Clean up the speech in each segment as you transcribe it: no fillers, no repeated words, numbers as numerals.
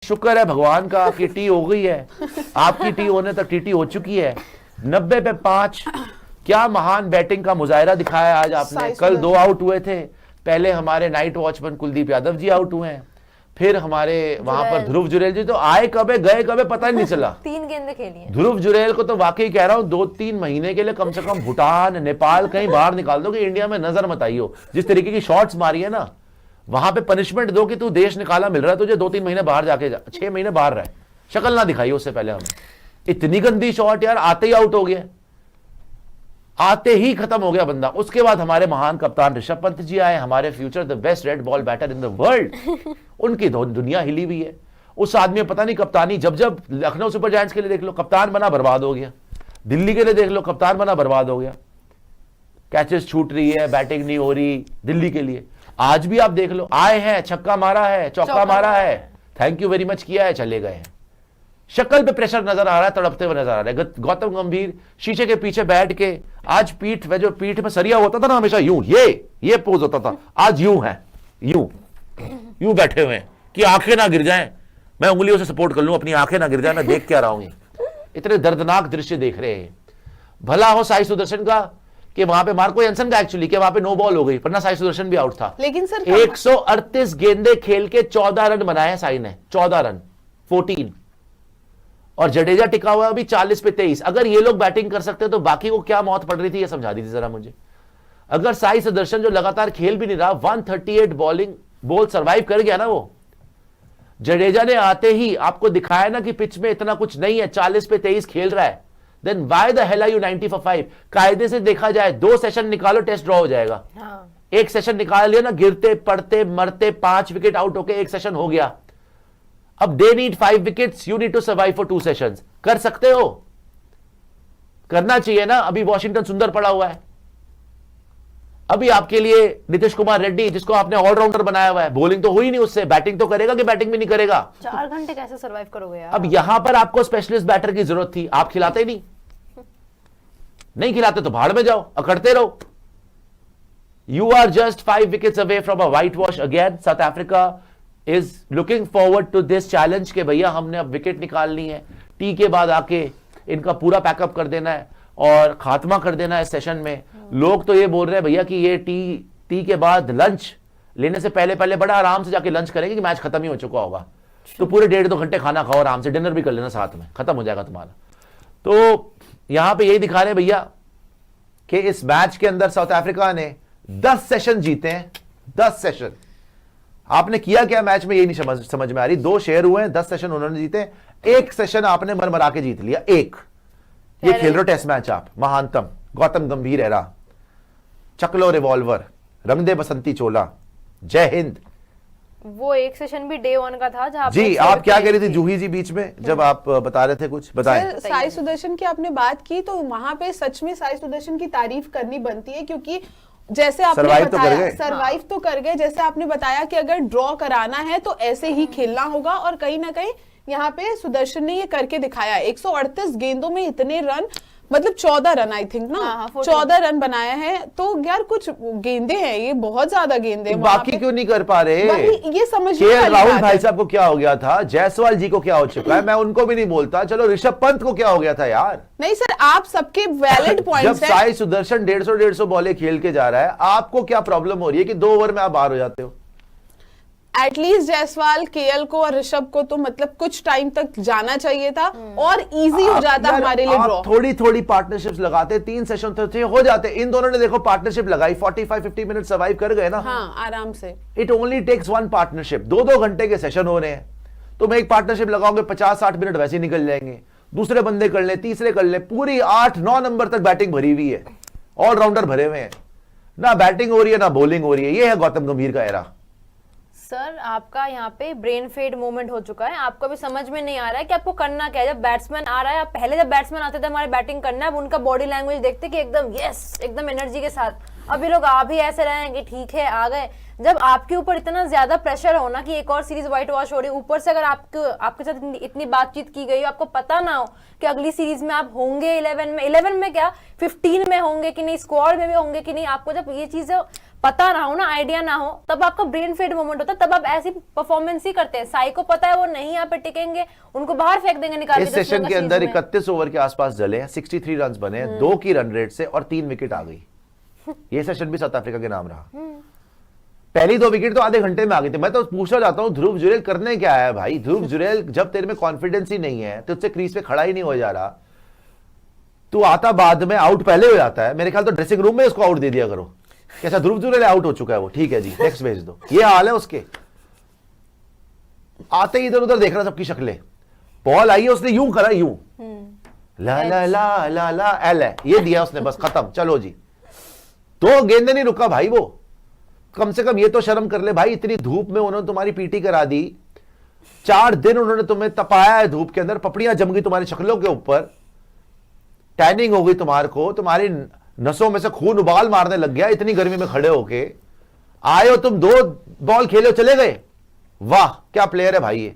शुक्र है भगवान का कि टी हो गई है, आपकी टी होने तक टी हो चुकी है। 90 पे 5, क्या महान बैटिंग का मुजाहिरा दिखाया आज आपने। कल 2 आउट हुए थे, पहले हमारे night watchman Kuldeep Yadav ji out हुए हैं, फिर हमारे वहां पर ध्रुव जुरेल जी तो आए कबे गए कबे पता ही नहीं चला। 3 गेंदें खेली हैं। ध्रुव जुरेल को तो वाकई कह रहा हूं 2-3 महीने के लिए कम से कम भूटान नेपाल कहीं बाहर निकाल दो कि इंडिया में नजर मत आई हो। जिस तरीके की शॉट्स मारी है ना, वहां पे पनिशमेंट दो कि तू देश निकाला मिल रहा है तुझे, 2-3 महीने बाहर जाके 6 महीने बाहर रहे, शक्ल ना दिखाई उससे पहले हमें। इतनी गंदी शॉट यार, आते ही आउट हो गया, आते ही खत्म हो गया बंदा। उसके बाद हमारे महान कप्तान ऋषभ पंत जी आए, हमारे future the best red ball batter in the world. उनकी दुनिया हिली हुई है। उस आदमी पता नहीं कप्तानी, जब जब लखनऊ सुपर जायंट्स के लिए देख लो कप्तान बना बर्बाद हो गया, दिल्ली के लिए देख लो कप्तान बना बर्बाद हो गया, कैचेस छूट रही है, बैटिंग नहीं हो रही दिल्ली के लिए। आज भी आप देख लो, आए हैं, छक्का मारा है, चौका मारा है, थैंक यू वेरी मच किया है, चले गए हैं। शक्ल पे प्रेशर नजर आ रहा है, तड़पते हुए नजर आ रहा है। गौतम गंभीर शीशे के पीछे बैठ के, आज पीठ जो पीठ में सरिया होता था ना हमेशा यूं, ये पोज होता था, आज यूं है, यूं बैठे हुए हैं कि आंखें ना गिर जाएं, मैं उंगलियों से सपोर्ट कर लूं, अपनी आंखें ना गिर जाएं, मैं देख क्या रहा हूं। इतने दर्दनाक दृश्य देख रहे हैं। भला हो साई सुदर्शन का कि वहां पे मार्को एंसन का एक्चुअली कि वहां पे नो बॉल हो गई, वरना साई सुदर्शन भी आउट था। लेकिन सर 138 गेंदे खेल के 14 रन बनाए साई ने, 14 रन 14, और जडेजा टिका हुआ अभी 40 पे 23। अगर ये लोग बैटिंग कर सकते तो बाकी को क्या मौत पड़ रही थी ये समझा दीजिए जरा मुझे। अगर साई सुदर्शन जो लगातार खेल भी नहीं रहा, 138 बॉल सर्वाइव कर गया ना वो, जडेजा ने आते ही आपको दिखाया ना कि पिच में इतना कुछ नहीं है, 40 पे 23 खेल रहा है, then why the hell are you 90 for 5। कायदे से देखा जाए 2 सेशन निकालो, टेस्ट ड्रॉ हो जाएगा। हाँ। एक सेशन निकाल लिया ना, गिरते पड़ते मरते 5 विकेट आउट होके एक सेशन हो गया। अब they need 5 wickets, you need to survive for 2 sessions. कर सकते हो, करना चाहिए ना। अभी वॉशिंगटन सुंदर पड़ा हुआ है, अभी आपके लिए नीतीश कुमार रेड्डी जिसको आपने ऑलराउंडर बनाया हुआ है, बॉलिंग तो हुई नहीं उससे, बैटिंग तो करेगा कि बैटिंग भी नहीं करेगा। 4 घंटे कैसे सर्वाइव करोगे यार। अब यहां पर आपको स्पेशलिस्ट बैटर की जरूरत थी, आप खिलाते ही नहीं खिलाते तो भाड़ में जाओ, अकड़ते रहो। You are just 5 wickets away from a whitewash again. South Africa is looking forward to this challenge के भैया हमने अब विकेट निकालनी है, टी के बाद आके इनका पूरा पैकअप कर देना है और खात्मा कर देना है सेशन में। लोग तो ये बोल रहे हैं भैया कि ये टी के बाद लंच लेने से पहले बड़ा आराम से जाके लंच करेंगे कि मैच खत्म ही हो चुका होगा, तो पूरे 1.5-2 घंटे खाना खाओ आराम से, डिनर भी कर लेना साथ में, खत्म हो जाएगा तुम्हारा। तो यहां पे यही दिखा रहे भैया कि इस मैच के अंदर साउथ अफ्रीका ने 10 सेशन जीते हैं, 10 सेशन। आपने किया क्या मैच में, यही नहीं समझ में आ रही। 2 शेयर हुए हैं, 10 सेशन उन्होंने जीते, 1 सेशन आपने मरमरा के जीत लिया। एक ये खेल रहे हो टेस्ट मैच आप, महानतम गौतम गंभीर एरा, चकलो रिवॉल्वर, रंग दे बसंती चोला, जय हिंद। वो एक सेशन भी डे 1 का था जहां जी आप क्या कह रही थी जूही जी बीच में जब आप बता रहे थे, कुछ बताएं। साई सुदर्शन की आपने बात की तो वहां पे सच में साई सुदर्शन की तारीफ करनी बनती है, क्योंकि जैसे आपने बताया सरवाइव तो कर गए, जैसे आपने बताया कि अगर ड्रॉ कराना है तो ऐसे ही खेलना होगा, और कहीं ना कहीं यहाँ पे सुदर्शन ने ये करके दिखाया। 138 गेंदों में इतने रन, मतलब 14 रन आई थिंक ना। हाँ, 14 रन बनाया है, तो यार कुछ गेंदे हैं, ये बहुत ज्यादा गेंदे हैं। बाकी क्यों नहीं कर पा रहे, ये समझ राहुल भाई साहब को क्या हो गया था, जायसवाल जी को क्या हो चुका है, मैं उनको भी नहीं बोलता, चलो ऋषभ पंत को क्या हो गया था यार। नहीं सर, आप सबके वैलिड पॉइंट्स जब साई सुदर्शन 150 बॉलें खेल के जा रहा है, आपको क्या प्रॉब्लम हो रही है कि 2 ओवर में आप बाहर हो जाते हो। एटलीस्ट जायसवाल, केएल को और ऋषभ को तो मतलब कुछ टाइम तक जाना चाहिए था और इजी हो जाता हमारे लिए ड्रॉ। थोड़ी थोड़ी पार्टनरशिप्स लगाते, 3 सेशन तो हो जाते। इन दोनों ने देखो पार्टनरशिप लगाई, 45-50 मिनट सर्वाइव कर गए ना। हाँ, आराम से। It only takes 1 partnership. 2-2 घंटे के सेशन हो रहे हैं, तुम एक पार्टनरशिप लगाओगे 50-60 मिनट वैसे निकल जाएंगे, दूसरे बंदे कर ले, तीसरे कर ले, पूरी 8-9 नंबर तक बैटिंग भरी हुई है, ऑलराउंडर भरे हुए हैं, ना बैटिंग हो रही है ना बॉलिंग हो रही है। ये है गौतम गंभीर का एरा। सर आपका यहाँ पे ब्रेन फेड मोमेंट हो चुका है, आपको भी समझ में नहीं आ रहा है कि आपको करना क्या है। जब बैट्समैन आ रहा है, पहले जब बैट्समैन आते थे हमारे बैटिंग करना है, अब उनका बॉडी लैंग्वेज देखते कि एकदम यस, एकदम एनर्जी के साथ। अब ये लोग आ भी ऐसे रहेंगे, ठीक है आ गए। जब आपके ऊपर इतना ज्यादा प्रेशर हो ना कि एक और सीरीज व्हाइट वॉश हो रही है, ऊपर से अगर आपके साथ इतनी बातचीत की गई, आपको पता ना हो कि अगली सीरीज में आप होंगे 11 में क्या 15 में होंगे कि नहीं, स्क्वाड में भी होंगे कि नहीं, आपको जब ये चीजें पता ना हो ना, आइडिया ना हो, तब आपका ब्रेन फेड मोमेंट होता है, तब आप ऐसी परफॉर्मेंस ही करते हैं। साई को पता है वो नहीं यहाँ पे टिकेंगे, उनको बाहर फेंक देंगे निकाल के। इस सेशन के अंदर 31 ओवर के आसपास जले हैं, 63 रन बने हैं 2 की रन रेट से और 3 विकेट आ गई। ये सेशन भी साउथ अफ्रीका के नाम रहा। पहली 2 विकेट तो आधे घंटे में आ गई थी। मैं तो पूछना चाहता हूं ध्रुव जुरैल करने क्या है भाई? ध्रुव जुरैल जब तेरे में कॉन्फिडेंस ही नहीं है, तुझसे क्रीज पे खड़ा ही नहीं हो जा रहा, तू आता बाद में, आउट पहले हो जाता है। मेरे ख्याल तो ड्रेसिंग रूम में इसको आउट दे दिया करो। कैसा ध्रुव जुरैल आउट हो चुका है वो, ठीक है जी नेक्स्ट भेज दो। ये हाल है उसके, आते ही इधर उधर देख रहा सबकी शक्लें। बॉल आई है उसने यूं करा, यूं ला ला ला ला ला एल है, ये दिया उसने, बस खत्म, चलो जी। 2 गेंदे नहीं रुका भाई वो। कम से कम ये तो शर्म कर ले भाई, इतनी धूप में उन्होंने तुम्हारी पीटी करा दी, 4 दिन उन्होंने तुम्हें तपाया है धूप के अंदर, पपड़ियां जम गई तुम्हारी शक्लों के ऊपर, टैनिंग हो गई तुम्हारे को, तुम्हारी नसों में से खून उबाल मारने लग गया इतनी गर्मी में खड़े होके आए हो तुम। 2 बॉल खेले चले गए, वाह क्या प्लेयर है भाई ये।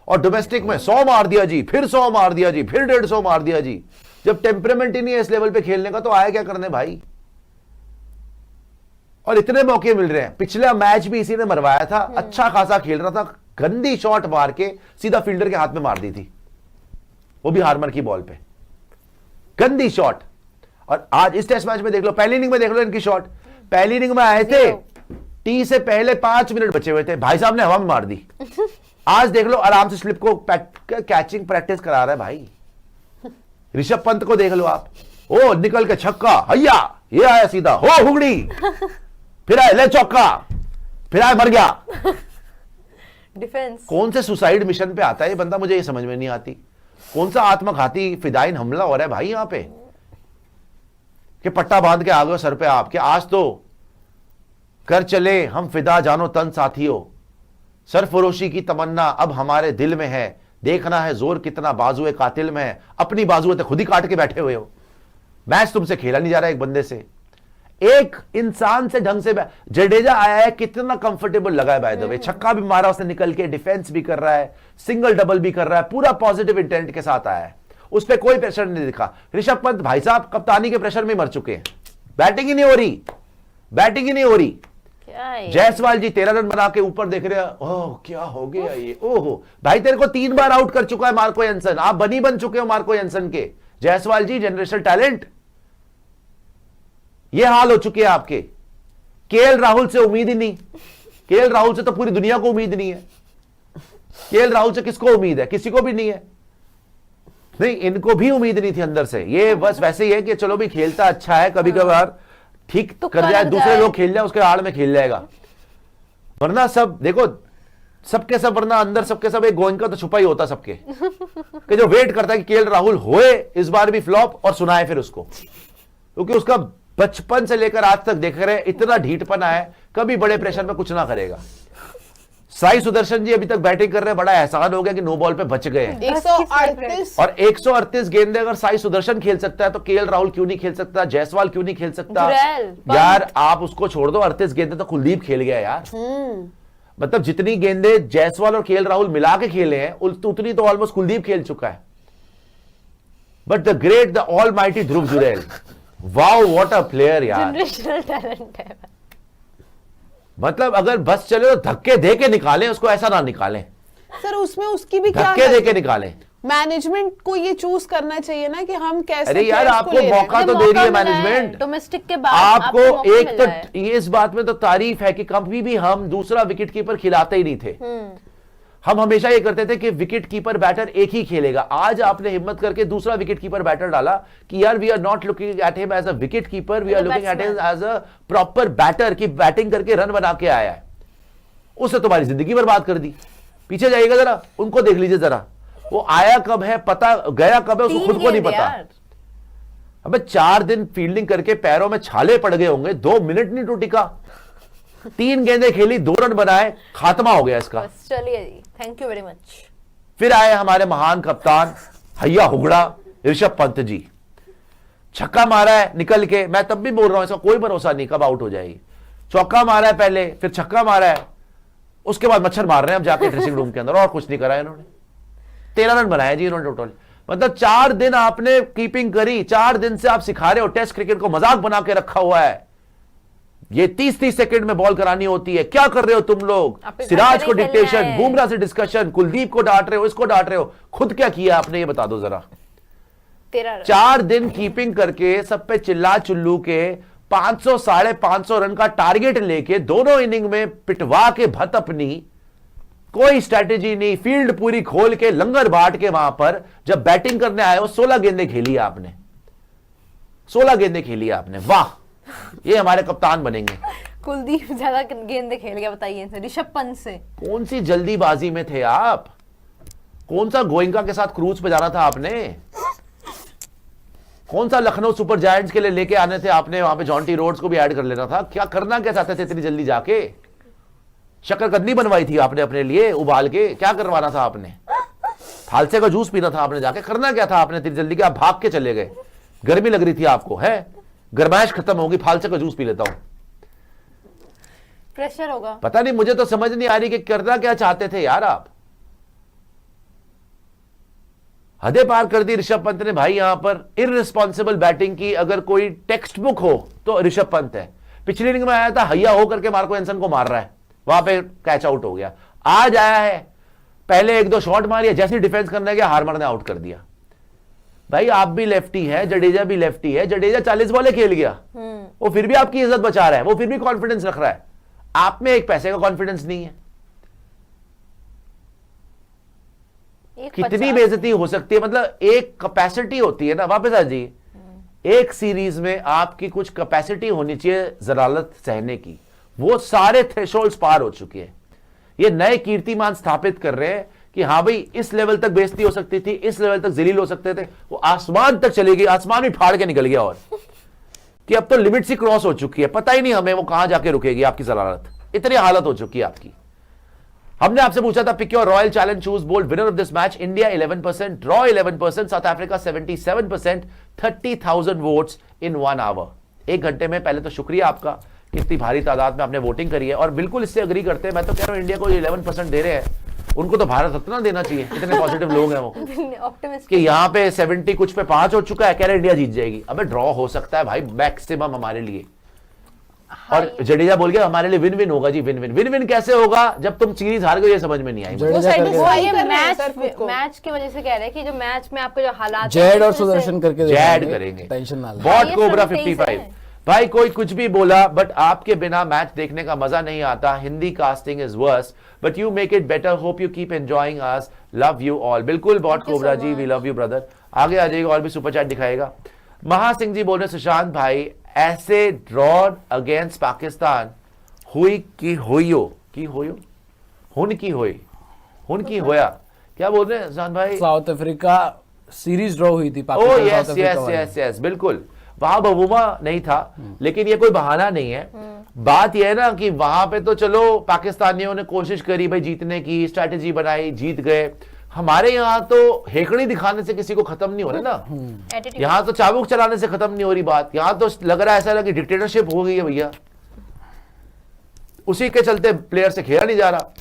और डोमेस्टिक में 100 मार दिया जी, फिर 100 मार दिया जी, फिर 150 मार दिया जी। जब टेम्परामेंट ही नहीं है इस लेवल पे खेलने का तो आया क्या करने भाई? और इतने मौके मिल रहे हैं। पिछला मैच भी इसी ने मरवाया था, अच्छा खासा खेल रहा था, गंदी शॉट मार के सीधा फील्डर के हाथ में मार दी थी, वो भी हार्मर की बॉल पे, गंदी शॉट। और आज इस टेस्ट मैच में देख लो, पहली इनिंग में देख लो इनकी शॉट। पहली इनिंग में आए थे, टी से पहले 5 मिनट बचे हुए थे, भाई साहब ने हवा में मार दी। आज देख लो आराम से स्लिप को कैचिंग प्रैक्टिस करा रहा है भाई। ऋषभ पंत को देख लो आप, ओ निकल के छक्का, हैया ये आया सीधा, हो हुगड़ी, फिर आया ले चौका, फिर आया मर गया। डिफेंस कौन से सुसाइड मिशन पे आता है ये बंदा, मुझे ये समझ में नहीं आती। कौन सा आत्मघाती फिदाइन हमला हो रहा है भाई यहां पे, कि पट्टा बांध के आ गए सर पे आपके। आज तो कर चले हम फिदा जानो तन साथियों, सरफरोशी की तमन्ना अब हमारे दिल में है, देखना है जोर कितना बाजुए कातिल में है। अपनी बाजुए तो खुद ही काट के बैठे हुए हो, मैच तुमसे खेला नहीं जा रहा एक बंदे से, एक इंसान से ढंग से। जडेजा आया है, कितना कंफर्टेबल लगा है बाय द वे, छक्का भी मारा उसने निकल के, डिफेंस भी कर रहा है, सिंगल डबल भी कर रहा है, पूरा पॉजिटिव इंटेंट के साथ आया है, उस पर कोई प्रेशर नहीं दिखा। ऋषभ पंत भाई साहब कप्तानी के प्रेशर में मर चुके हैं, बैटिंग ही नहीं हो रही, बैटिंग ही नहीं हो रही। जायसवाल जी 13 रन बना के ऊपर देख रहे हैं, ओह क्या हो गया ये, ओहो भाई तेरे को 3 बार आउट कर चुका है मार्को एंसन, आप बन चुके हो मार्को एंसन के। जायसवाल जी जनरेशनल टैलेंट, ये हाल हो चुके हैं आपके। केएल राहुल से उम्मीद ही नहीं, केएल राहुल से तो पूरी दुनिया को उम्मीद नहीं है। केएल राहुल से किसको उम्मीद है? किसी को भी नहीं है। नहीं, इनको भी उम्मीद नहीं थी अंदर से, ये बस वैसे ही है कि चलो भी खेलता अच्छा है, कभी कभार ठीक तो कर जाए, दूसरे लोग खेल जाए उसके आड़ में खेल जाएगा, वरना सब देखो सबके सब, वरना अंदर सबके सब एक गोइंका तो छुपा ही होता सबके, कि जो वेट करता है कि केएल राहुल होए इस बार भी फ्लॉप और सुनाए फिर उसको, क्योंकि उसका बचपन से लेकर आज तक देख रहे हैं इतना ढीठपना है, कभी बड़े प्रेशर में कुछ ना करेगा। साई सुदर्शन जी अभी तक बैटिंग कर रहे हैं, बड़ा एहसान हो गया कि नो बॉल पे बच गए। 138 और 138 गेंदे अगर साई सुदर्शन खेल सकता है तो केएल राहुल क्यों नहीं खेल सकता? जायसवाल क्यों नहीं खेल सकता? यार आप उसको छोड़ दो, 38 गेंदे तो कुलदीप खेल गया यार। मतलब जितनी गेंदे जायसवाल और केएल राहुल मिला के खेले हैं उतनी तो ऑलमोस्ट कुलदीप खेल चुका है। But the great the all mighty Dhruv Jurel, wow what a player यार, जनरेशनल टैलेंट है। मतलब अगर बस चले तो धक्के दे के निकालें उसको, ऐसा ना निकालें सर, उसमें उसकी भी क्या धक्के दे के निकालें। मैनेजमेंट को ये चूज करना चाहिए ना कि हम कैसे, अरे यार आपको मौका तो दे रही है मैनेजमेंट, डोमेस्टिक के बाद आपको एक तो ये इस बात में तो तारीफ है कि कभी भी हम दूसरा विकेट कीपर खिलाते ही नहीं थे। हम हमेशा ये करते थे कि विकेट कीपर बैटर एक ही खेलेगा। आज आपने हिम्मत करके दूसरा विकेट कीपर बैटर डाला कि यार we are not looking at him as a wicket keeper, we are looking at him as a proper batter की बैटिंग करके रन बना के आया है। उसने तुम्हारी जिंदगी बर्बाद कर दी। पीछे जाइएगा जरा, उनको देख लीजिए जरा, वो आया कब है पता, गया कब है उसको खुद को नहीं पता। अबे 4 दिन फील्डिंग करके पैरों में छाले पड़ गए होंगे, 2 मिनट नहीं तो टिका, 3 गेंदें खेली, 2 रन बनाए, खात्मा हो गया इसका। चलिए जी, थैंक यू वेरी मच। फिर आए हमारे महान कप्तान हैया हुगड़ा ऋषभ पंत जी, छक्का मारा है निकल के, मैं तब भी बोल रहा हूं इसका कोई भरोसा नहीं कब आउट हो जाएगी। चौका मारा है पहले, फिर छक्का मारा है, उसके बाद मच्छर मार रहे हैं अब जाके ड्रेसिंग रूम के अंदर, और कुछ नहीं करा है इन्होंने। 13 रन बनाए जी इन्होंने टोटल। मतलब 4 दिन आपने कीपिंग करी, 4 दिन से आप सिखा रहे हो, टेस्ट क्रिकेट को मजाक बना के रखा हुआ है। ये 30-30 सेकंड में बॉल करानी होती है, क्या कर रहे हो तुम लोग? आपके घर सिराज पे को नहीं खेलना डिक्टेशन, है। बुमराह से डिस्कशन, कुलदीप को डांट रहे हो, इसको डांट रहे हो, खुद क्या किया आपने ये बता दो जरा। तेरा 4 दिन कीपिंग करके सब पे चिल्ला चुल्लू के 500 550 रन का टारगेट लेके दोनों इनिंग में पिटवा के भत अपनी, कोई स्ट्रैटेजी नहीं, फील्ड पूरी खोल के लंगर बांट के वहां पर जब बैटिंग करने आए हो 16 गेंदें खेली आपने, 16 गेंदें खेली आपने, वाह, ये हमारे कप्तान बनेंगे। कुलदीप ज्यादा गेंदे खेल गया, बताइए इनसे, ऋषभ पंत से। कौन सी जल्दीबाजी में थे आप? कौन सा गोइंका के साथ क्रूज पे जाना था आपने? कौन सा लखनऊ सुपर जायंट्स के लिए लेके आने थे आपने? वहां पे जॉन्टी रोड्स को भी ऐड कर लेना था। क्या करना क्या चाहते थे इतनी जल्दी जाके? शक्करकंदी बनवाई थी आपने अपने लिए उबाल के? क्या करवाना था आपने? फालसे का जूस पीना था आपने जाके? करना क्या था आपने इतनी जल्दी? क्या आप भाग के चले गए? गर्मी लग रही थी आपको? है गर्माइश खत्म होगी, फालसे का जूस पी लेता हूं। प्रेशर होगा। पता नहीं, मुझे तो समझ नहीं आ रही कि करना क्या चाहते थे यार आप। हदें पार कर दी ऋषभ पंत ने भाई। यहां पर इररिस्पॉन्सिबल बैटिंग की अगर कोई टेक्स्ट बुक हो तो ऋषभ पंत है। पिछली इनिंग में आया था, हैया होकर के मार्को एंसन को मार रहा है, वहां पे कैच आउट हो गया। आज आया है, पहले 1-2 शॉट मारी, जैसे डिफेंस करने गया हार्मर ने आउट कर दिया। भाई आप भी लेफ्टी है, जडेजा भी लेफ्टी है, जडेजा 40 बॉलें खेल गया, वो फिर भी आपकी इज्जत बचा रहा है, वो फिर भी कॉन्फिडेंस रख रहा है। आप में एक पैसे का कॉन्फिडेंस नहीं है। कितनी बेइज्जती हो सकती है? मतलब एक कैपेसिटी होती है ना वापस आ जी, एक सीरीज में आपकी कुछ कैपेसिटी होनी चाहिए जलालत सहने की। वो सारे थ्रेशोल्ड्स पार हो चुके हैं। ये नए कीर्तिमान स्थापित कर रहे हैं कि हाँ भाई इस लेवल तक बेइज्जती हो सकती थी, इस लेवल तक जलील हो सकते थे, वो आसमान तक चली गई, आसमान भी फाड़ के निकल गया। और कि अब तो लिमिट सी क्रॉस हो चुकी है, पता ही नहीं हमें वो कहां जाके रुकेगी आपकी जलालत। इतनी हालत हो चुकी है आपकी। हमने आपसे पूछा था pick your royal challenge choose bold winner of this match. India 11%, draw 11%, South Africa 77%, 30,000 votes in 1 hour. 1 घंटे में। पहले तो शुक्रिया आपका कि इतनी भारी तादाद में आपने वोटिंग करी है और बिल्कुल इससे अग्री करते हैं। मैं तो कह रहा हूं इंडिया को 11% दे रहे हैं, उनको तो भारत रत्न देना चाहिए। इतने पॉजिटिव लोग हैं वो ऑप्टिमिस्ट कि यहाँ पे 70 कुछ पे 5 हो चुका है, कह रहे इंडिया जीत जाएगी। अबे ड्रॉ हो सकता है भाई, मैक्सिमम हमारे लिए। और जडेजा बोल गया हमारे लिए विन विन होगा जी। विन विन विन विन कैसे होगा जब तुम सीरीज हार गए? ये समझ में नहीं आई मुझे। वो satisfy कर रहे हैं सर खुद को। मैच की वजह से कह रहे हैं कि जो मैच में आपके जो हालात जैड और सुदर्शन करके जैड करेंगे, टेंशन ना ले। बॉट ये कोबरा सब 55। है। भाई कोई कुछ भी बोला, बट आपके बिना मैच देखने का मजा नहीं आता। Hindi casting is worse but you make it better. Hope you keep enjoying us, love you all. बिल्कुल bot Cobra ji, we love you brother. आगे आ जाइएगा और भी सुपर चैट दिखाएगा। महासिंह जी बोल रहे सुशांत भाई ऐसे ड्रॉ अगेंस्ट पाकिस्तान हुई की होयो की होयो हुन की होई हुन की होया, क्या बोल रहे हैं सुशांत भाई? साउथ अफ्रीका सीरीज ड्रॉ हुई थी oh Pakistan yes South Africa yes वाली। यस यस, बिल्कुल वहां बबूमा नहीं था, लेकिन ये कोई बहाना नहीं है। बात यह है ना कि वहां पे तो चलो पाकिस्तानियों ने कोशिश करी भाई जीतने की, स्ट्रैटेजी बनाई, जीत गए। हमारे यहाँ तो हेकड़ी दिखाने से किसी को खत्म नहीं हो रहा ना, यहाँ तो चाबुक चलाने से खत्म नहीं हो रही बात। यहाँ तो लग रहा है ऐसा लगा कि डिक्टेटरशिप हो गई है भैया, उसी के चलते प्लेयर से खेला नहीं जा रहा।